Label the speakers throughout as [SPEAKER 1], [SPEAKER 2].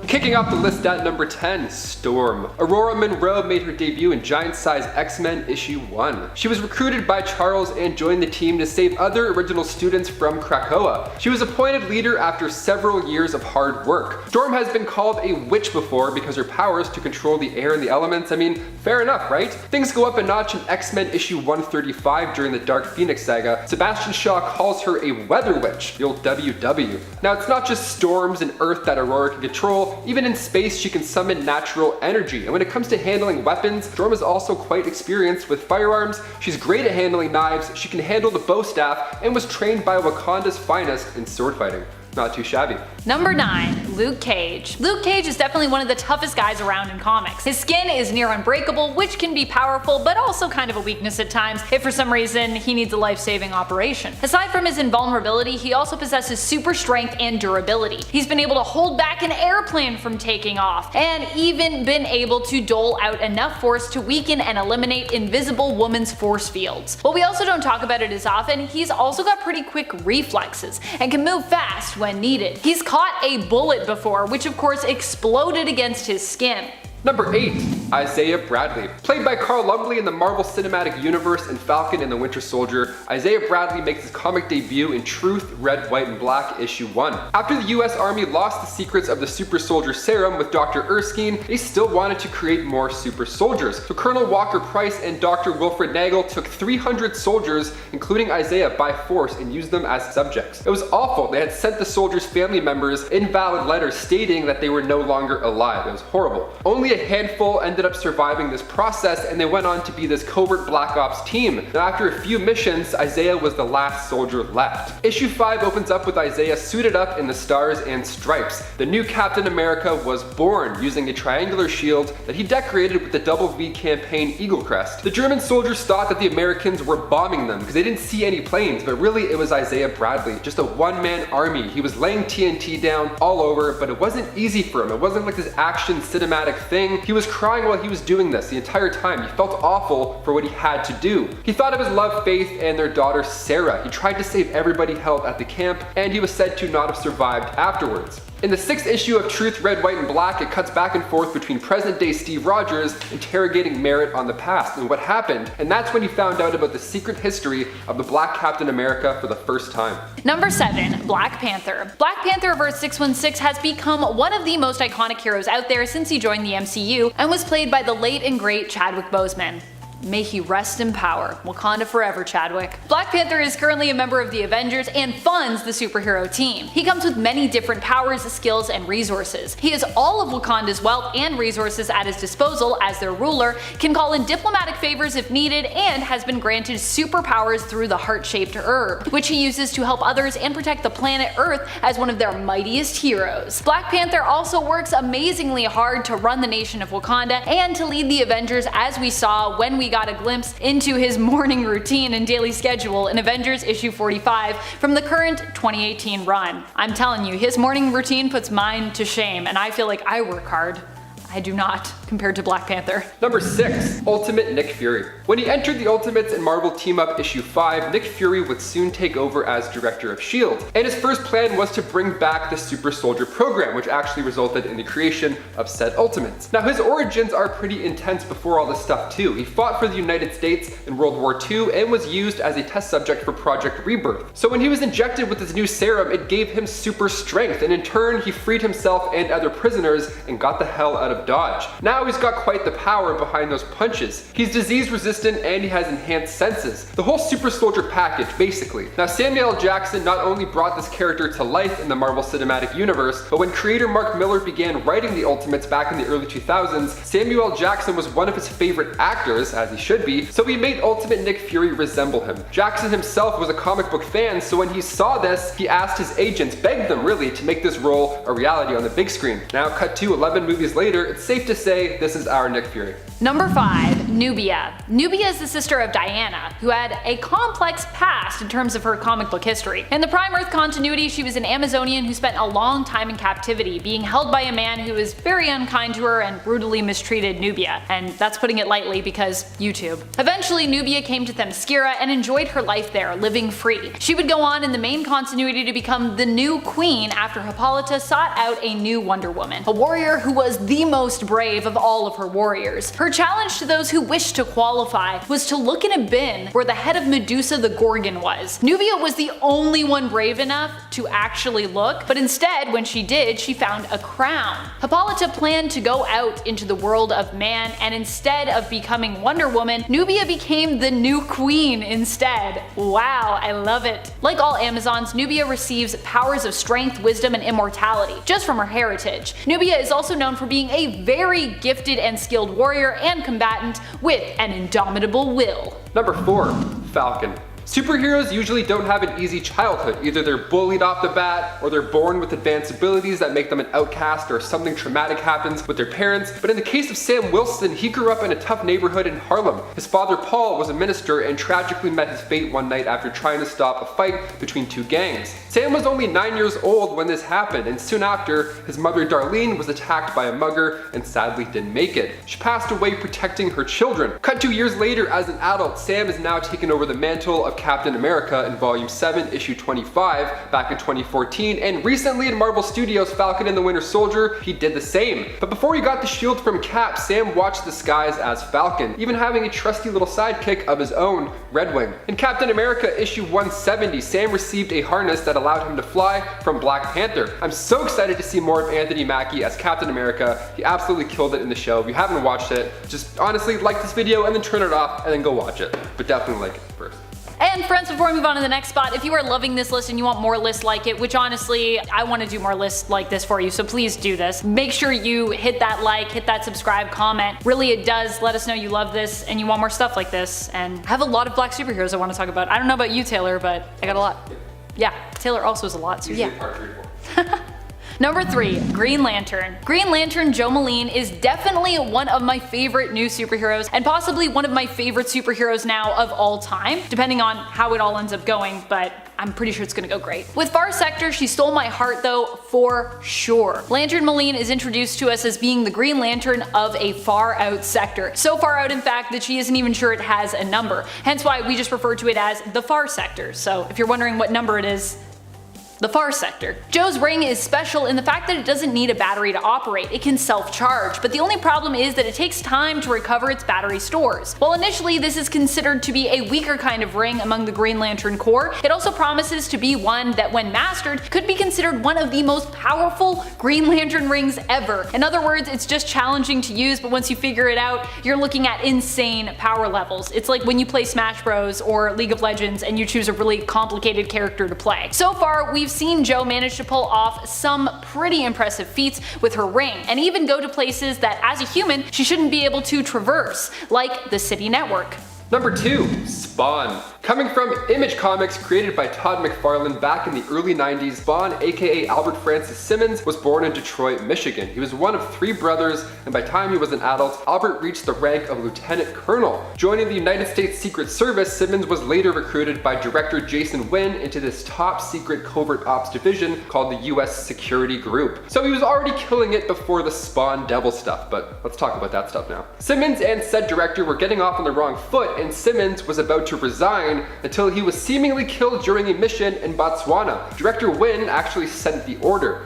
[SPEAKER 1] Kicking off the list at number 10, Storm. Aurora Monroe made her debut in Giant Size X-Men issue 1. She was recruited by Charles and joined the team to save other original students from Krakoa. She was appointed leader after several years of hard work. Storm has been called a witch before because her powers to control the air and the elements. I mean, fair enough, right? Things go up a notch in X-Men issue 135 during the Dark Phoenix saga. Sebastian Shaw calls her a weather witch, the old WW. Now, it's not just storms and earth that Aurora can control. Even in space, she can summon natural energy. And when it comes to handling weapons, Storm is also quite experienced with firearms. She's great at handling knives, she can handle the bow staff, and was trained by Wakanda's finest in sword fighting. Not too shabby.
[SPEAKER 2] Number 9, Luke Cage. Luke Cage is definitely one of the toughest guys around in comics. His skin is near unbreakable, which can be powerful, but also kind of a weakness at times if for some reason he needs a life-saving operation. Aside from his invulnerability, he also possesses super strength and durability. He's been able to hold back an airplane from taking off, and even been able to dole out enough force to weaken and eliminate Invisible Woman's force fields. While we also don't talk about it as often, he's also got pretty quick reflexes, and can move fast when needed. He's caught a bullet before, which of course exploded against his skin.
[SPEAKER 1] Number 8, Isaiah Bradley. Played by Carl Lumbly in the Marvel Cinematic Universe and Falcon and the Winter Soldier, Isaiah Bradley makes his comic debut in Truth, Red, White, and Black issue 1. After the US Army lost the secrets of the super soldier serum with Dr. Erskine, they still wanted to create more super soldiers. So Colonel Walker Price and Dr. Wilfred Nagel took 300 soldiers, including Isaiah, by force and used them as subjects. It was awful. They had sent the soldiers' family members invalid letters stating that they were no longer alive. It was horrible. Only a handful ended up surviving this process, and they went on to be this covert Black Ops team. Now, after a few missions, Isaiah was the last soldier left. Issue 5 opens up with Isaiah suited up in the Stars and Stripes. The new Captain America was born using a triangular shield that he decorated with the Double V campaign Eagle Crest. The German soldiers thought that the Americans were bombing them because they didn't see any planes, but really it was Isaiah Bradley, just a one-man army. He was laying TNT down all over, but it wasn't easy for him. It wasn't like this action cinematic thing. He was crying while he was doing this the entire time. He felt awful for what he had to do. He thought of his love, Faith, and their daughter, Sarah. He tried to save everybody held at the camp, and he was said to not have survived afterwards. In the 6th issue of Truth, Red, White, and Black, it cuts back and forth between present-day Steve Rogers interrogating Merritt on the past and what happened, and that's when he found out about the secret history of the Black Captain America for the first time.
[SPEAKER 2] Number 7, Black Panther. Black Panther of Earth 616 has become one of the most iconic heroes out there since he joined the MCU, and was played by the late and great Chadwick Boseman. May he rest in power. Wakanda forever, Chadwick. Black Panther is currently a member of the Avengers and funds the superhero team. He comes with many different powers, skills, and resources. He has all of Wakanda's wealth and resources at his disposal as their ruler, can call in diplomatic favors if needed, and has been granted superpowers through the heart-shaped herb, which he uses to help others and protect the planet Earth as one of their mightiest heroes. Black Panther also works amazingly hard to run the nation of Wakanda and to lead the Avengers, as we saw when we got a glimpse into his morning routine and daily schedule in Avengers issue 45 from the current 2018 run. I'm telling you, his morning routine puts mine to shame, and I feel like I work hard. I do not, compared to Black Panther.
[SPEAKER 1] Number 6, Ultimate Nick Fury. When he entered the Ultimates in Marvel Team Up issue 5, Nick Fury would soon take over as director of S.H.I.E.L.D. And his first plan was to bring back the Super Soldier program, which actually resulted in the creation of said Ultimates. Now, his origins are pretty intense before all this stuff too. He fought for the United States in World War II and was used as a test subject for Project Rebirth. So when he was injected with his new serum, it gave him super strength, and in turn he freed himself and other prisoners and got the hell out of Dodge. Now he's got quite the power behind those punches. He's disease resistant and he has enhanced senses. The whole super soldier package, basically. Now, Samuel L. Jackson not only brought this character to life in the Marvel Cinematic Universe, but when creator Mark Millar began writing the Ultimates back in the early 2000s, Samuel L. Jackson was one of his favorite actors, as he should be, so he made Ultimate Nick Fury resemble him. Jackson himself was a comic book fan, so when he saw this, he asked his agents, begged them really, to make this role a reality on the big screen. Now, cut to 11 movies later, it's safe to say this is our Nick Fury.
[SPEAKER 2] Number 5, Nubia. Nubia is the sister of Diana, who had a complex past in terms of her comic book history. In the Prime Earth continuity, she was an Amazonian who spent a long time in captivity, being held by a man who was very unkind to her and brutally mistreated Nubia. And that's putting it lightly because YouTube. Eventually, Nubia came to Themyscira and enjoyed her life there, living free. She would go on in the main continuity to become the new queen after Hippolyta sought out a new Wonder Woman, a warrior who was the most brave of all of her warriors. Her challenge to those who wished to qualify was to look in a bin where the head of Medusa the Gorgon was. Nubia was the only one brave enough to actually look, but instead, when she did, she found a crown. Hippolyta planned to go out into the world of man, and instead of becoming Wonder Woman, Nubia became the new queen instead. Wow, I love it. Like all Amazons, Nubia receives powers of strength, wisdom, and immortality, just from her heritage. Nubia is also known for being a very gifted and skilled warrior and combatant with an indomitable will.
[SPEAKER 1] Number 4, Falcon. Superheroes usually don't have an easy childhood. Either they're bullied off the bat, or they're born with advanced abilities that make them an outcast, or something traumatic happens with their parents. But in the case of Sam Wilson, he grew up in a tough neighborhood in Harlem. His father Paul was a minister and tragically met his fate one night after trying to stop a fight between two gangs. Sam was only 9 years old when this happened, and soon after, his mother Darlene was attacked by a mugger and sadly didn't make it. She passed away protecting her children. Cut 2 years later, as an adult, Sam has now taken over the mantle of Captain America in Volume 7, Issue 25, back in 2014, and recently in Marvel Studios' Falcon and the Winter Soldier, he did the same. But before he got the shield from Cap, Sam watched the skies as Falcon, even having a trusty little sidekick of his own, Red Wing. In Captain America Issue 170, Sam received a harness that allowed him to fly from Black Panther. I'm so excited to see more of Anthony Mackie as Captain America. He absolutely killed it in the show. If you haven't watched it, just honestly like this video and then turn it off and then go watch it. But definitely like it first.
[SPEAKER 2] And friends, before we move on to the next spot, if you are loving this list and you want more lists like it, which honestly, I want to do more lists like this for you, so please do this. Make sure you hit that like, hit that subscribe, comment. Really, it does let us know you love this and you want more stuff like this. And I have a lot of black superheroes I want to talk about. I don't know about you, Taylor, but I got a lot. Yeah, Taylor also has a lot, so yeah. Number 3, Green Lantern. Green Lantern Joe Malone is definitely one of my favorite new superheroes, and possibly one of my favorite superheroes now of all time, depending on how it all ends up going, but I'm pretty sure it's gonna go great. With Far Sector, she stole my heart though, for sure. Lantern Malone is introduced to us as being the Green Lantern of a far out sector. So far out in fact that she isn't even sure it has a number, hence why we just refer to it as the Far Sector. So if you're wondering what number it is, the Far Sector. Joe's ring is special in the fact that it doesn't need a battery to operate, it can self-charge, but the only problem is that it takes time to recover its battery stores. While initially this is considered to be a weaker kind of ring among the Green Lantern Corps, it also promises to be one that when mastered could be considered one of the most powerful Green Lantern rings ever. In other words, it's just challenging to use, but once you figure it out, you're looking at insane power levels. It's like when you play Smash Bros or League of Legends and you choose a really complicated character to play. So far, we've seen Joe manage to pull off some pretty impressive feats with her ring, and even go to places that as a human she shouldn't be able to traverse, like the City Network.
[SPEAKER 1] Number 2, Spawn. Coming from Image Comics created by Todd McFarlane back in the early 90s, Spawn, aka Albert Francis Simmons, was born in Detroit, Michigan. He was one of 3 brothers, and by the time he was an adult, Albert reached the rank of Lieutenant Colonel. Joining the United States Secret Service, Simmons was later recruited by director Jason Wynn into this top secret covert ops division called the US Security Group. So he was already killing it before the Spawn devil stuff, but let's talk about that stuff now. Simmons and said director were getting off on the wrong foot, and Simmons was about to resign until he was seemingly killed during a mission in Botswana. Director Wynn actually sent the order.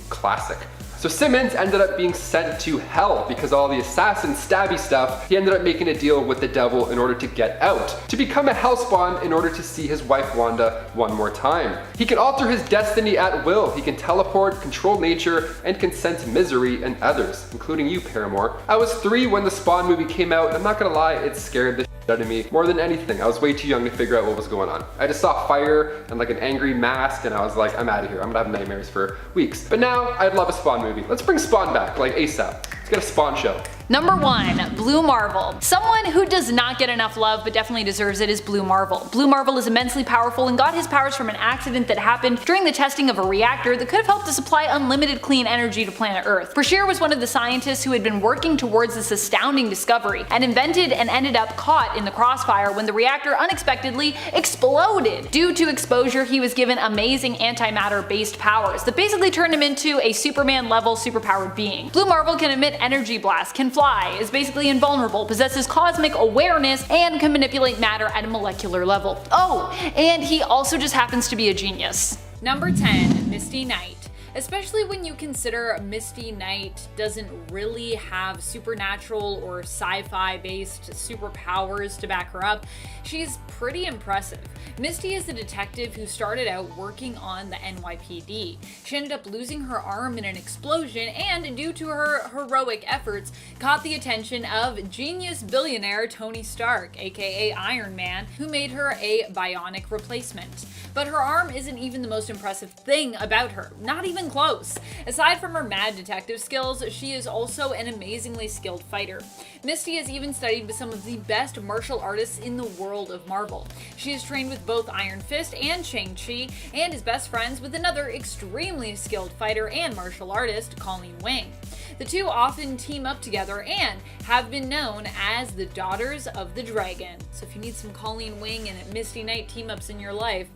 [SPEAKER 1] Classic. So Simmons ended up being sent to hell because all the assassin stabby stuff. He ended up making a deal with the devil in order to get out, to become a hellspawn in order to see his wife Wanda one more time. He can alter his destiny at will. He can teleport, control nature, and can sense misery in others, including you, Paramore. I was 3 when the Spawn movie came out, and I'm not gonna lie, it scared the shit out of me more than anything. I was way too young to figure out what was going on. I just saw fire and like an angry mask, and I was like, I'm out of here. I'm gonna have nightmares for weeks. But now I'd love a Spawn movie. Let's bring Spawn back, like ASAP. Let's get a Spawn show.
[SPEAKER 2] Number 1. Blue Marvel. Someone who does not get enough love but definitely deserves it is Blue Marvel. Blue Marvel is immensely powerful and got his powers from an accident that happened during the testing of a reactor that could have helped to supply unlimited clean energy to planet Earth. Bashir was one of the scientists who had been working towards this astounding discovery and invented and ended up caught in the crossfire when the reactor unexpectedly exploded. Due to exposure, he was given amazing antimatter based powers that basically turned him into a Superman level superpowered being. Blue Marvel can emit energy blasts, can fly, is basically invulnerable, possesses cosmic awareness, and can manipulate matter at a molecular level. Oh, and he also just happens to be a genius. Number 10. Misty Knight. Especially when you consider Misty Knight doesn't really have supernatural or sci-fi based superpowers to back her up, she's pretty impressive. Misty is a detective who started out working on the NYPD. She ended up losing her arm in an explosion and, due to her heroic efforts, caught the attention of genius billionaire Tony Stark, aka Iron Man, who made her a bionic replacement. But her arm isn't even the most impressive thing about her, not even close. Aside from her mad detective skills, she is also an amazingly skilled fighter. Misty has even studied with some of the best martial artists in the world of Marvel. She is trained with both Iron Fist and Shang-Chi, and is best friends with another extremely skilled fighter and martial artist, Colleen Wing. The two often team up together and have been known as the Daughters of the Dragon. So if you need some Colleen Wing and Misty Knight team-ups in your life,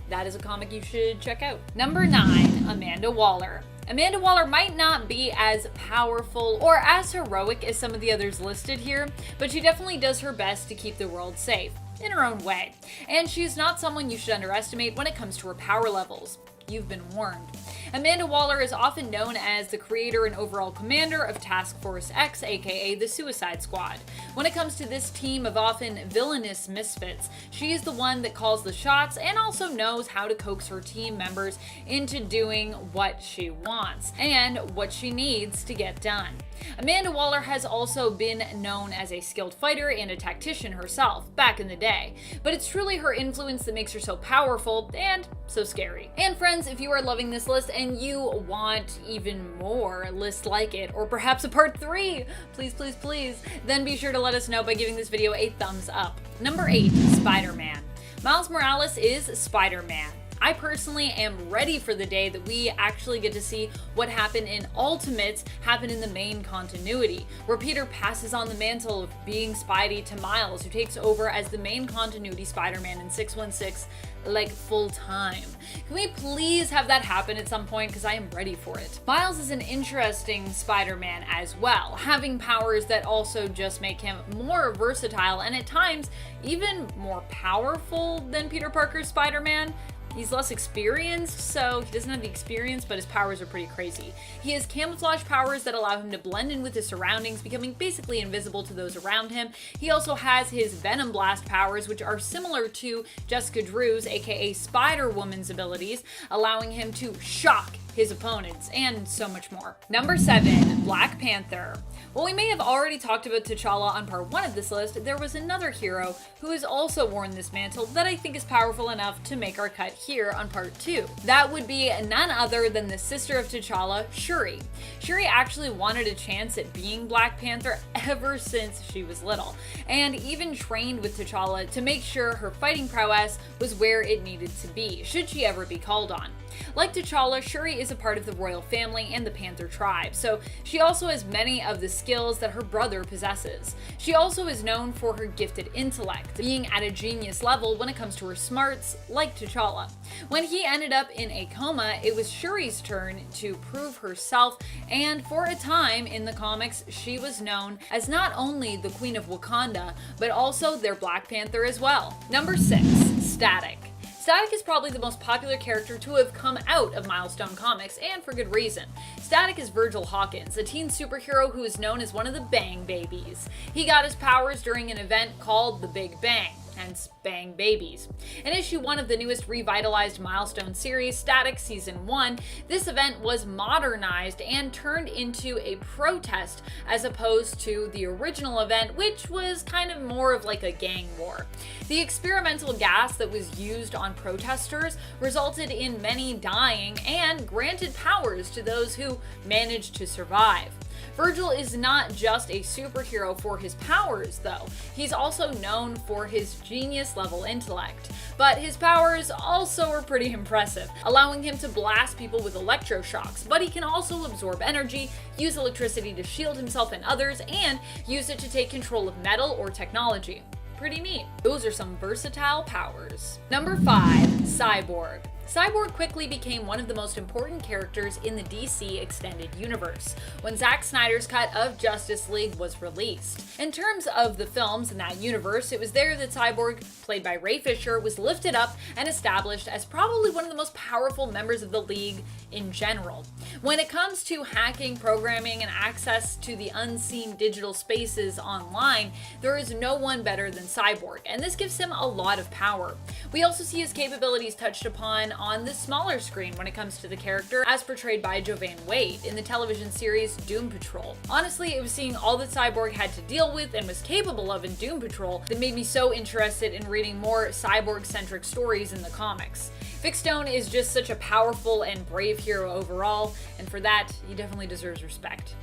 [SPEAKER 2] that is a comic you should check out. Number 9. Amanda Waller. Amanda Waller might not be as powerful or as heroic as some of the others listed here, but she definitely does her best to keep the world safe, in her own way. And she's not someone you should underestimate when it comes to her power levels. You've been warned. Amanda Waller is often known as the creator and overall commander of Task Force X, aka the Suicide Squad. When it comes to this team of often villainous misfits, she is the one that calls the shots and also knows how to coax her team members into doing what she wants and what she needs to get done. Amanda Waller has also been known as a skilled fighter and a tactician herself, back in the day, but it's truly her influence that makes her so powerful and so scary. And friends, if you are loving this list and you want even more lists like it, or perhaps a part 3, please, please, please, then be sure to let us know by giving this video a thumbs up. Number 8. Spider-Man. Miles Morales is Spider-Man. I personally am ready for the day that we actually get to see what happened in Ultimates happen in the main continuity, where Peter passes on the mantle of being Spidey to Miles, who takes over as the main continuity Spider-Man in 616, like full time. Can we please have that happen at some point, because I am ready for it. Miles is an interesting Spider-Man as well, having powers that also just make him more versatile and at times even more powerful than Peter Parker's Spider-Man. He's less experienced, so he doesn't have the experience, but his powers are pretty crazy. He has camouflage powers that allow him to blend in with his surroundings, becoming basically invisible to those around him. He also has his Venom Blast powers, which are similar to Jessica Drew's, aka Spider-Woman's abilities, allowing him to shock his opponents, and so much more. Number 7. Black Panther. While we may have already talked about T'Challa on part 1 of this list, there was another hero who has also worn this mantle that I think is powerful enough to make our cut here on part 2. That would be none other than the sister of T'Challa, Shuri. Shuri actually wanted a chance at being Black Panther ever since she was little, and even trained with T'Challa to make sure her fighting prowess was where it needed to be, should she ever be called on. Like T'Challa, Shuri is a part of the royal family and the Panther tribe, so she also has many of the skills that her brother possesses. She also is known for her gifted intellect, being at a genius level when it comes to her smarts, like T'Challa. When he ended up in a coma, it was Shuri's turn to prove herself, and for a time in the comics, she was known as not only the Queen of Wakanda, but also their Black Panther as well. Number 6. Static. Static is probably the most popular character to have come out of Milestone Comics, and for good reason. Static is Virgil Hawkins, a teen superhero who is known as one of the Bang Babies. He got his powers during an event called the Big Bang, hence Bang Babies. In issue 1 of the newest revitalized Milestone series, Static Season 1, this event was modernized and turned into a protest as opposed to the original event, which was kind of more of like a gang war. The experimental gas that was used on protesters resulted in many dying and granted powers to those who managed to survive. Virgil is not just a superhero for his powers, though. He's also known for his genius-level intellect. But his powers also are pretty impressive, allowing him to blast people with electroshocks, but he can also absorb energy, use electricity to shield himself and others, and use it to take control of metal or technology. Pretty neat. Those are some versatile powers. Number 5, Cyborg. Cyborg quickly became one of the most important characters in the DC extended universe when Zack Snyder's cut of Justice League was released. In terms of the films in that universe, it was there that Cyborg, played by Ray Fisher, was lifted up and established as probably one of the most powerful members of the League in general. When it comes to hacking, programming, and access to the unseen digital spaces online, there is no one better than Cyborg, and this gives him a lot of power. We also see his capabilities touched upon on the smaller screen when it comes to the character, as portrayed by Jovan Wade in the television series Doom Patrol. Honestly, it was seeing all that Cyborg had to deal with and was capable of in Doom Patrol that made me so interested in reading more Cyborg-centric stories in the comics. Vic Stone is just such a powerful and brave hero overall, and for that, he definitely deserves respect.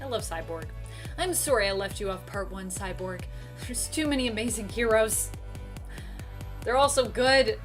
[SPEAKER 2] I love Cyborg. I'm sorry I left you off part 1, Cyborg. There's too many amazing heroes. They're all so good.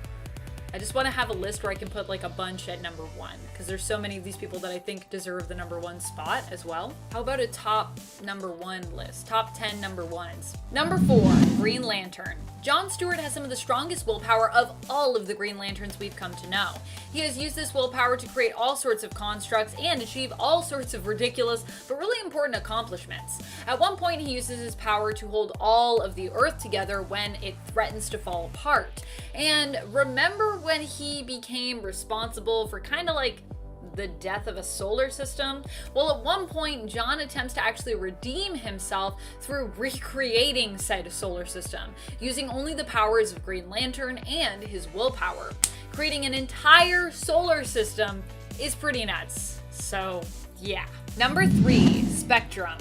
[SPEAKER 2] I just want to have a list where I can put like a bunch at number 1, because there's so many of these people that I think deserve the number 1 spot as well. How about a top number 1 list? Top 10 number 1s. Number 4, Green Lantern. John Stewart has some of the strongest willpower of all of the Green Lanterns we've come to know. He has used this willpower to create all sorts of constructs and achieve all sorts of ridiculous but really important accomplishments. At one point, he uses his power to hold all of the Earth together when it threatens to fall apart. And remember when he became responsible for kind of like the death of a solar system? Well, at one point, John attempts to actually redeem himself through recreating said solar system, using only the powers of Green Lantern and his willpower. Creating an entire solar system is pretty nuts. So, yeah. Number 3, Spectrum.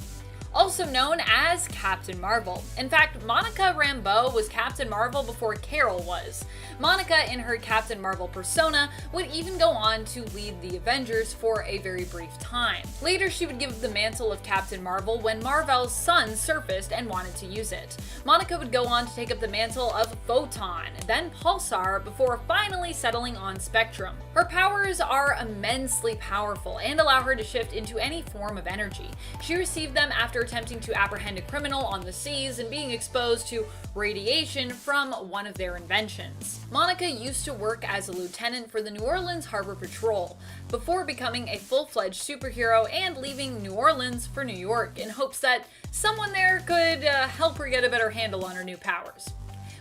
[SPEAKER 2] Also known as Captain Marvel. In fact, Monica Rambeau was Captain Marvel before Carol was. Monica, in her Captain Marvel persona, would even go on to lead the Avengers for a very brief time. Later, she would give the mantle of Captain Marvel when Mar-Vell's son surfaced and wanted to use it. Monica would go on to take up the mantle of Photon, then Pulsar, before finally settling on Spectrum. Her powers are immensely powerful and allow her to shift into any form of energy. She received them after attempting to apprehend a criminal on the seas and being exposed to radiation from one of their inventions. Monica used to work as a lieutenant for the New Orleans Harbor Patrol before becoming a full-fledged superhero and leaving New Orleans for New York in hopes that someone there could help her get a better handle on her new powers.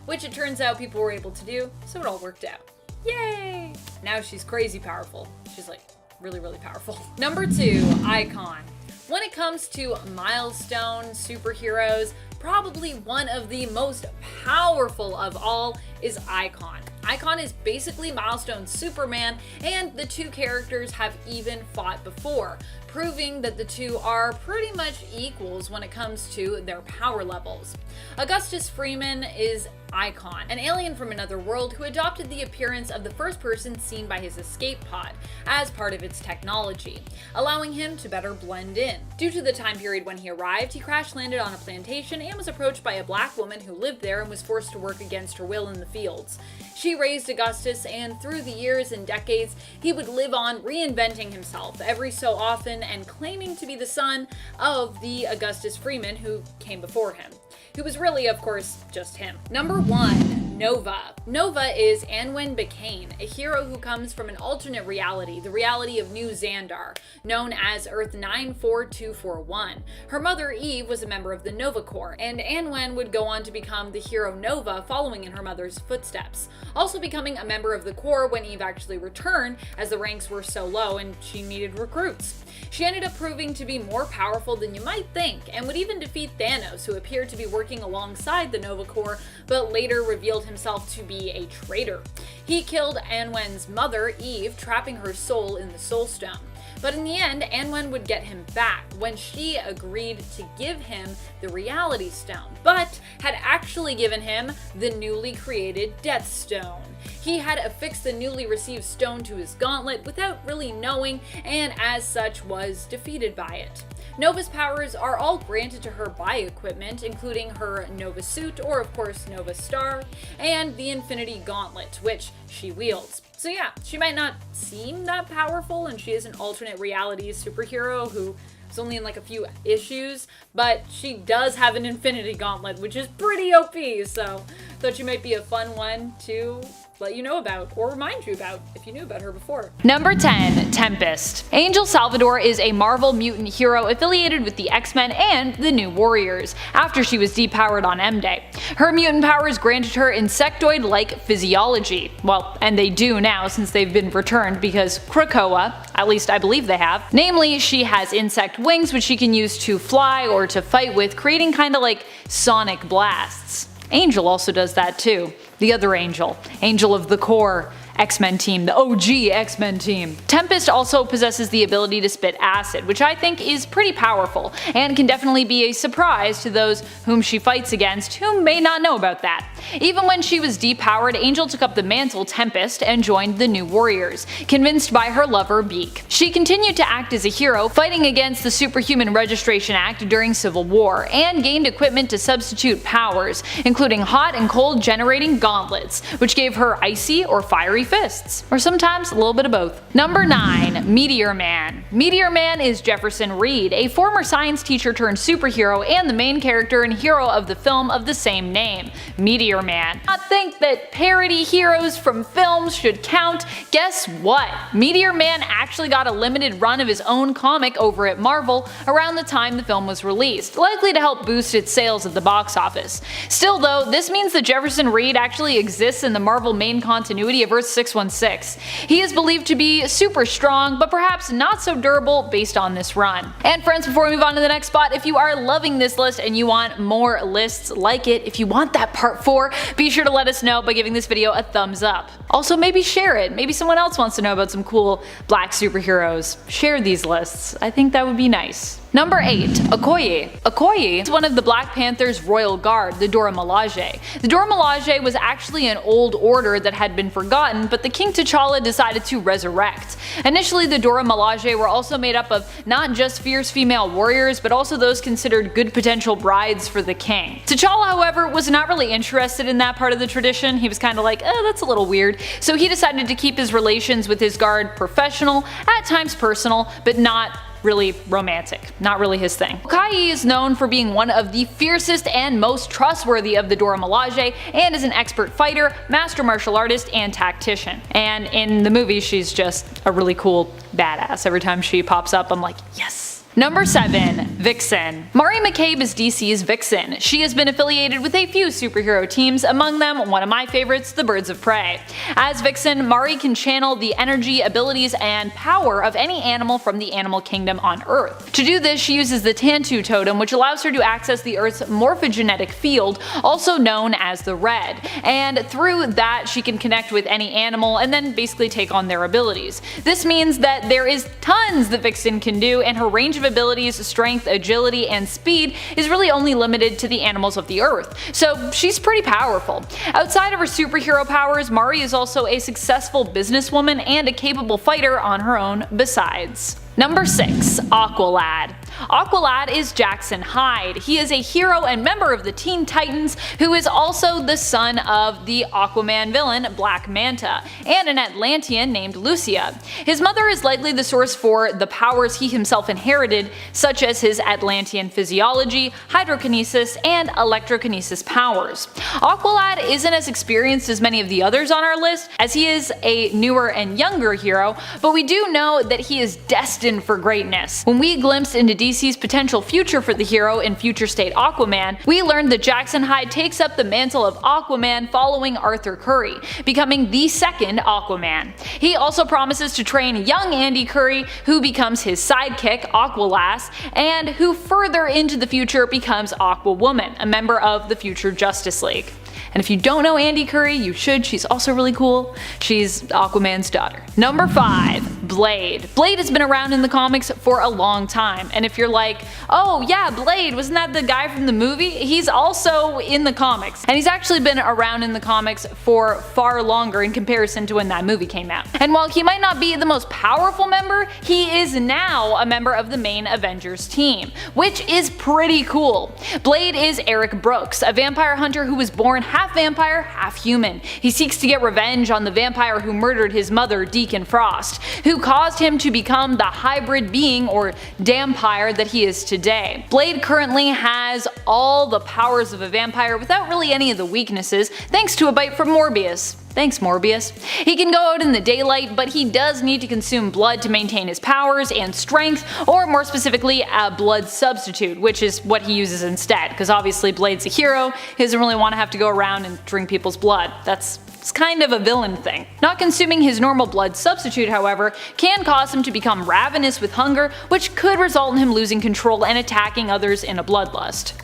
[SPEAKER 2] Which it turns out people were able to do, so it all worked out. Yay! Now she's crazy powerful. She's like really, really powerful. Number 2, Icon. When it comes to milestone superheroes, probably one of the most powerful of all is Icon. Icon is basically Milestone's Superman, and the two characters have even fought before, proving that the two are pretty much equals when it comes to their power levels. Augustus Freeman is Icon, an alien from another world who adopted the appearance of the first person seen by his escape pod as part of its technology, allowing him to better blend in. Due to the time period when he arrived, he crash-landed on a plantation and was approached by a black woman who lived there and was forced to work against her will in the fields. She raised Augustus, and through the years and decades, he would live on reinventing himself every so often and claiming to be the son of the Augustus Freeman who came before him, who was really, of course, just him. Number 1, Nova. Nova is Anwen Bacane, a hero who comes from an alternate reality, the reality of New Xandar, known as Earth 94241. Her mother, Eve, was a member of the Nova Corps, and Anwen would go on to become the hero Nova, following in her mother's footsteps, also becoming a member of the Corps when Eve actually returned, as the ranks were so low and she needed recruits. She ended up proving to be more powerful than you might think, and would even defeat Thanos, who appeared to be working alongside the Nova Corps, but later revealed himself to be a traitor. He killed Anwen's mother, Eve, trapping her soul in the Soul Stone. But in the end, Anwen would get him back when she agreed to give him the Reality Stone, but had actually given him the newly created Death Stone. He had affixed the newly received stone to his gauntlet without really knowing, and as such was defeated by it. Nova's powers are all granted to her by equipment, including her Nova suit, or of course Nova Star, and the Infinity Gauntlet, which she wields. So yeah, she might not seem that powerful, and she is an alternate reality superhero who is only in like a few issues, but she does have an Infinity Gauntlet, which is pretty OP, so thought she might be a fun one to let you know about, or remind you about if you knew about her before.
[SPEAKER 3] Number 10. Tempest. Angel Salvador is a Marvel mutant hero affiliated with the X-Men and the New Warriors, after she was depowered on M-Day. Her mutant powers granted her insectoid-like physiology. Well, and they do now since they've been returned because Krakoa, at least I believe they have. Namely, she has insect wings which she can use to fly or to fight with, creating kinda like sonic blasts. Angel also does that too. The other Angel. Angel of the Core X-Men team, the OG X-Men team. Tempest also possesses the ability to spit acid, which I think is pretty powerful, and can definitely be a surprise to those whom she fights against who may not know about that. Even when she was depowered, Angel took up the mantle Tempest and joined the New Warriors, convinced by her lover Beak. She continued to act as a hero, fighting against the Superhuman Registration Act during Civil War, and gained equipment to substitute powers, including hot and cold generating gauntlets, which gave her icy or fiery fists, or sometimes a little bit of both. Number 9. Meteor Man. Meteor Man is Jefferson Reed, a former science teacher turned superhero and the main character and hero of the film of the same name, Meteor Man. I think that parody heroes from films should count. Guess what? Meteor Man actually got a limited run of his own comic over at Marvel around the time the film was released, likely to help boost its sales at the box office. Still though, this means that Jefferson Reed actually exists in the Marvel main continuity of Earth 616. He is believed to be super strong, but perhaps not so durable based on this run. And friends, before we move on to the next spot, if you are loving this list and you want more lists like it, if you want that part 4, be sure to let us know by giving this video a thumbs up. Also, maybe share it. Maybe someone else wants to know about some cool black superheroes. Share these lists. I think that would be nice. Number 8. Okoye. Okoye is one of the Black Panther's royal guard, the Dora Milaje. The Dora Milaje was actually an old order that had been forgotten, but the King T'Challa decided to resurrect. Initially, the Dora Milaje were also made up of not just fierce female warriors, but also those considered good potential brides for the king. T'Challa, however, was not really interested in that part of the tradition. He was kind of like, oh, that's a little weird. So he decided to keep his relations with his guard professional, at times personal, but not really romantic. Not really his thing. Okoye is known for being one of the fiercest and most trustworthy of the Dora Milaje, and is an expert fighter, master martial artist, and tactician. And in the movie, she's just a really cool badass. Every time she pops up, I'm like, yes. Number 7. Vixen. Mari McCabe is DC's Vixen. She has been affiliated with a few superhero teams, among them one of my favorites, the Birds of Prey. As Vixen, Mari can channel the energy, abilities, and power of any animal from the animal kingdom on Earth. To do this, she uses the Tantu totem, which allows her to access the Earth's morphogenetic field, also known as the Red, and through that she can connect with any animal and then basically take on their abilities. This means that there is tons that Vixen can do, and her range of abilities, strength, agility, and speed is really only limited to the animals of the earth, so she's pretty powerful. Outside of her superhero powers, Mari is also a successful businesswoman and a capable fighter on her own besides. Number 6. Aqualad. Aqualad is Jackson Hyde. He is a hero and member of the Teen Titans who is also the son of the Aquaman villain Black Manta and an Atlantean named Lucia. His mother is likely the source for the powers he himself inherited, such as his Atlantean physiology, hydrokinesis, and electrokinesis powers. Aqualad isn't as experienced as many of the others on our list, as he is a newer and younger hero, but we do know that he is destined for greatness. When we glimpsed into DC's potential future for the hero in Future State Aquaman, we learned that Jackson Hyde takes up the mantle of Aquaman following Arthur Curry, becoming the second Aquaman. He also promises to train young Andy Curry, who becomes his sidekick, Aqualass, and who further into the future becomes Aquawoman, a member of the future Justice League. And if you don't know Andy Curry, you should. She's also really cool. She's Aquaman's daughter. Number 5. Blade. Blade has been around in the comics for a long time, and if you're like, oh yeah, Blade, wasn't that the guy from the movie? He's also in the comics, and he's actually been around in the comics for far longer in comparison to when that movie came out. And while he might not be the most powerful member, he is now a member of the main Avengers team, which is pretty cool. Blade is Eric Brooks, a vampire hunter who was born half vampire, half human. He seeks to get revenge on the vampire who murdered his mother, Deacon Frost, who caused him to become the hybrid being or dampire that he is today. Blade currently has all the powers of a vampire without really any of the weaknesses, thanks to a bite from Morbius. Thanks, Morbius. He can go out in the daylight, but he does need to consume blood to maintain his powers and strength, or more specifically, a blood substitute, which is what he uses instead, because obviously Blade's a hero, he doesn't really want to have to go around and drink people's blood. It's kind of a villain thing. Not consuming his normal blood substitute, however, can cause him to become ravenous with hunger, which could result in him losing control and attacking others in a bloodlust.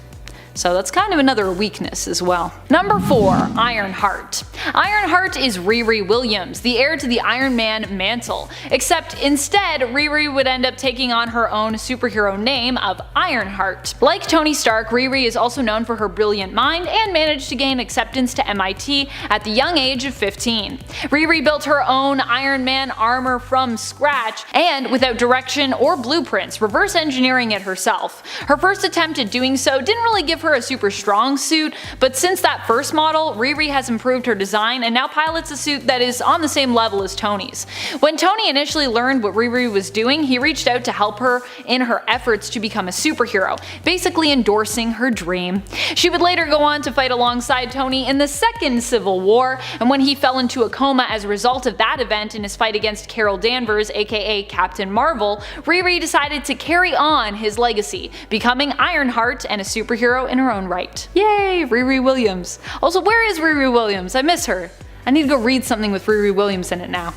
[SPEAKER 3] So that's kind of another weakness as well. Number 4. Ironheart. Ironheart is Riri Williams, the heir to the Iron Man mantle, except instead Riri would end up taking on her own superhero name of Ironheart. Like Tony Stark, Riri is also known for her brilliant mind and managed to gain acceptance to MIT at the young age of 15. Riri built her own Iron Man armor from scratch and without direction or blueprints, reverse engineering it herself. Her first attempt at doing so didn't really give her a super strong suit, but since that first model, Riri has improved her design and now pilots a suit that is on the same level as Tony's. When Tony initially learned what Riri was doing, he reached out to help her in her efforts to become a superhero, basically endorsing her dream. She would later go on to fight alongside Tony in the Second Civil War, and when he fell into a coma as a result of that event in his fight against Carol Danvers, aka Captain Marvel, Riri decided to carry on his legacy, becoming Ironheart and a superhero in her own right. Yay, Riri Williams. Also, where is Riri Williams? I miss her. I need to go read something with Riri Williams in it now.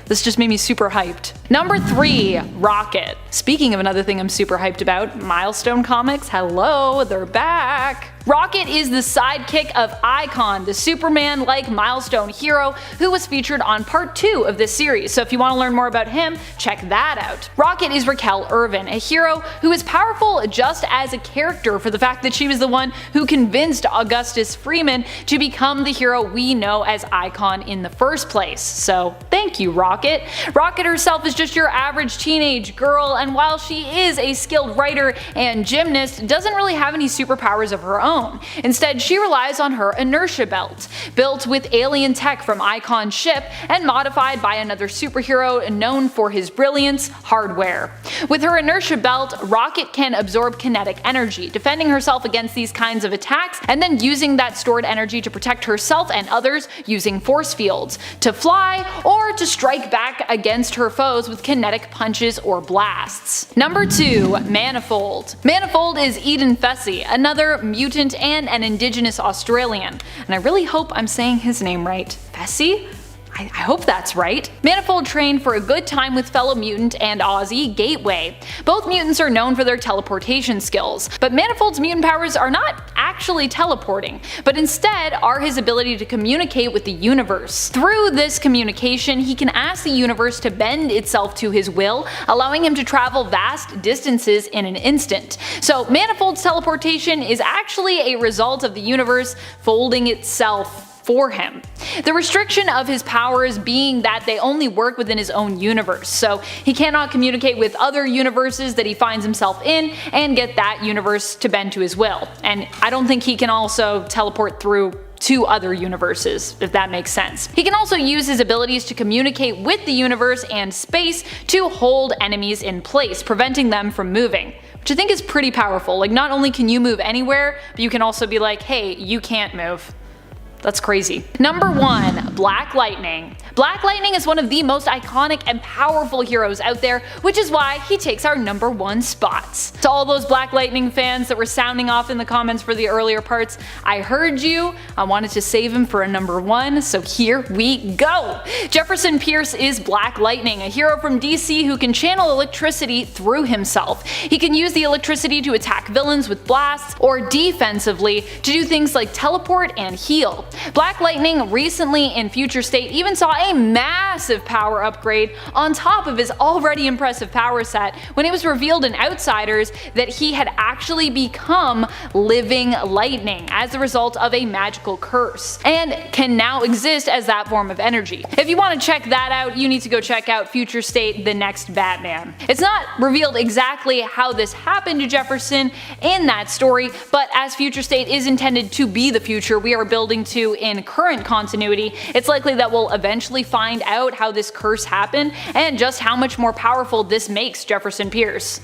[SPEAKER 3] This just made me super hyped. Number 3. Rocket. Speaking of another thing I'm super hyped about, Milestone Comics, hello, they're back! Rocket is the sidekick of Icon, the Superman-like milestone hero who was featured on part 2 of this series, so if you want to learn more about him, check that out. Rocket is Raquel Irvin, a hero who is powerful just as a character for the fact that she was the one who convinced Augustus Freeman to become the hero we know as Icon in the first place. So thank you, Rocket. Rocket herself is just your average teenage girl, and while she is a skilled writer and gymnast, doesn't really have any superpowers of her own. Instead, she relies on her inertia belt, built with alien tech from Icon's ship and modified by another superhero known for his brilliance, Hardware. With her inertia belt, Rocket can absorb kinetic energy, defending herself against these kinds of attacks and then using that stored energy to protect herself and others using force fields, to fly, or to strike back against her foes with kinetic punches or blasts. Number 2. Manifold. Manifold is Eden Fessy, another mutant and an indigenous Australian, and I really hope I'm saying his name right. Fessy? I hope that's right. Manifold trained for a good time with fellow mutant and Aussie Gateway. Both mutants are known for their teleportation skills, but Manifold's mutant powers are not actually teleporting, but instead are his ability to communicate with the universe. Through this communication, he can ask the universe to bend itself to his will, allowing him to travel vast distances in an instant. So Manifold's teleportation is actually a result of the universe folding itself for him. The restriction of his powers being that they only work within his own universe, so he cannot communicate with other universes that he finds himself in and get that universe to bend to his will. And I don't think he can also teleport through 2 other universes, if that makes sense. He can also use his abilities to communicate with the universe and space to hold enemies in place, preventing them from moving, which I think is pretty powerful. Like, not only can you move anywhere, but you can also be like, hey, you can't move. That's crazy. Number 1. Black Lightning.
[SPEAKER 2] Black Lightning is one of the most iconic and powerful heroes out there, which is why he takes our #1 spots. To all those Black Lightning fans that were sounding off in the comments for the earlier parts, I heard you. I wanted to save him for a #1, so here we go! Jefferson Pierce is Black Lightning, a hero from DC who can channel electricity through himself. He can use the electricity to attack villains with blasts, or defensively to do things like teleport and heal. Black Lightning recently in Future State even saw a massive power upgrade on top of his already impressive power set when it was revealed in Outsiders that he had actually become Living Lightning as a result of a magical curse, and can now exist as that form of energy. If you want to check that out, you need to go check out Future State: The Next Batman. It's not revealed exactly how this happened to Jefferson in that story, but as Future State is intended to be the future we are building to in current continuity, it's likely that we'll eventually find out how this curse happened and just how much more powerful this makes Jefferson Pierce.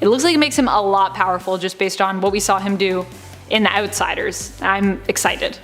[SPEAKER 2] It looks like it makes him a lot powerful just based on what we saw him do in the Outsiders. I'm excited.